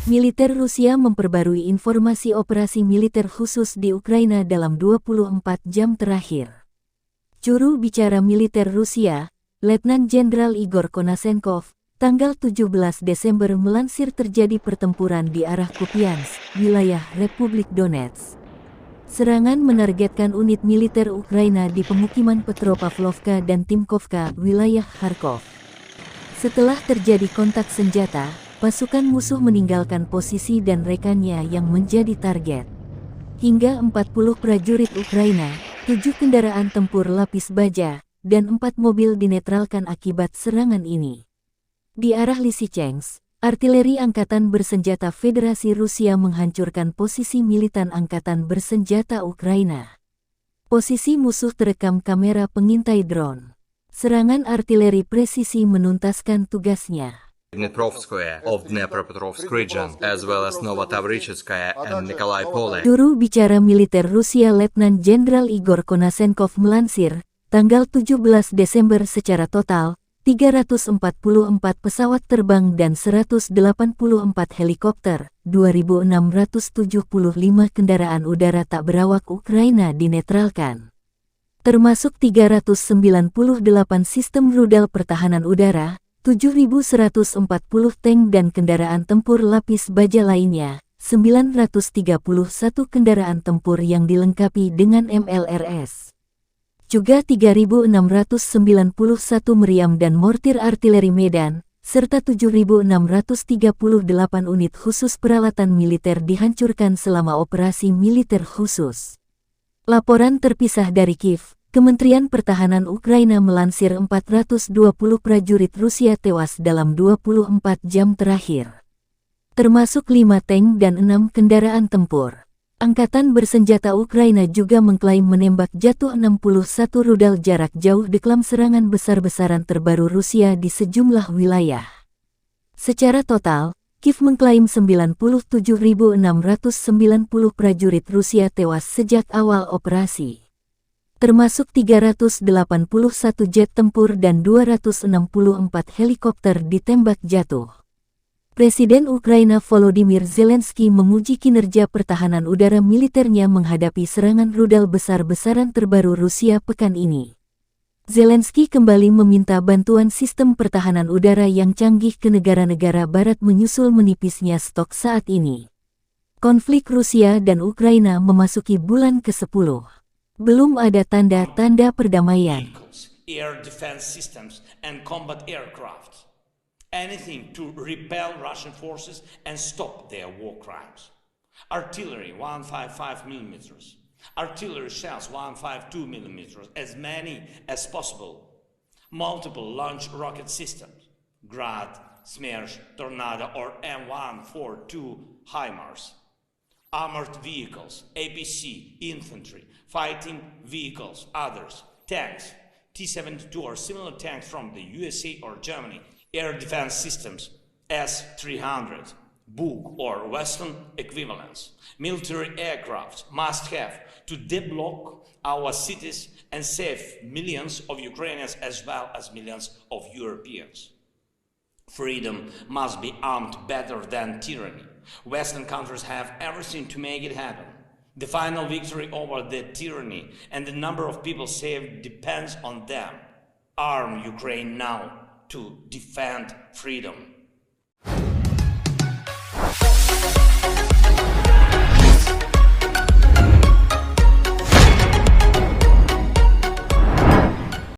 Militer Rusia memperbarui informasi operasi militer khusus di Ukraina dalam 24 jam terakhir. Juru bicara militer Rusia, Letnan Jenderal Igor Konashenkov, tanggal 17 Desember melansir terjadi pertempuran di arah Kupiansk, wilayah Republik Donetsk. Serangan menargetkan unit militer Ukraina di pemukiman Petropavlovka dan Timkovka, wilayah Kharkov. Setelah terjadi kontak senjata, pasukan musuh meninggalkan posisi dan rekannya yang menjadi target. Hingga 40 prajurit Ukraina, 7 kendaraan tempur lapis baja, dan 4 mobil dinetralkan akibat serangan ini. Di arah Lysychansk, artileri Angkatan Bersenjata Federasi Rusia menghancurkan posisi militan Angkatan Bersenjata Ukraina. Posisi musuh terekam kamera pengintai drone. Serangan artileri presisi menuntaskan tugasnya. Dniprovskaya of Dnepropetrovsk region, as well as Novotavricheskaya and Nikolaipole. Juru bicara militer Rusia Letnan Jenderal Igor Konashenkov melansir, tanggal 17 Desember secara total, 344 pesawat terbang dan 184 helikopter, 2.675 kendaraan udara tak berawak Ukraina dinetralkan. Termasuk 398 sistem rudal pertahanan udara, 7.140 tank dan kendaraan tempur lapis baja lainnya, 931 kendaraan tempur yang dilengkapi dengan MLRS. Juga 3.691 meriam dan mortir artileri Medan, serta 7.638 unit khusus peralatan militer dihancurkan selama operasi militer khusus. Laporan terpisah dari Kiev, Kementerian Pertahanan Ukraina melansir 420 prajurit Rusia tewas dalam 24 jam terakhir. Termasuk 5 tank dan 6 kendaraan tempur. Angkatan Bersenjata Ukraina juga mengklaim menembak jatuh 61 rudal jarak jauh dalam serangan besar-besaran terbaru Rusia di sejumlah wilayah. Secara total, Kiev mengklaim 97.690 prajurit Rusia tewas sejak awal operasi. Termasuk 381 jet tempur dan 264 helikopter ditembak jatuh. Presiden Ukraina Volodymyr Zelensky memuji kinerja pertahanan udara militernya menghadapi serangan rudal besar-besaran terbaru Rusia pekan ini. Zelensky kembali meminta bantuan sistem pertahanan udara yang canggih ke negara-negara barat menyusul menipisnya stok saat ini. Konflik Rusia dan Ukraina memasuki bulan ke-10. Belum ada tanda-tanda perdamaian. Air defense systems and combat aircraft. Anything to repel Russian forces and stop their war crimes. Artillery 155 millimeters. Artillery shells 152 millimeters, as many as possible. Multiple launch rocket systems. Grad, Smersh, Tornado or M142 HIMARS. Armored vehicles, APC, infantry, fighting vehicles, others, tanks, T-72 or similar tanks from the USA or Germany, air defense systems, S-300, Buk or Western equivalents, military aircraft must have to deblock our cities and save millions of Ukrainians as well as millions of Europeans. Freedom must be armed better than tyranny. Western countries have everything to make it happen. The final victory over the tyranny and the number of people saved depends on them. Arm Ukraine now to defend freedom.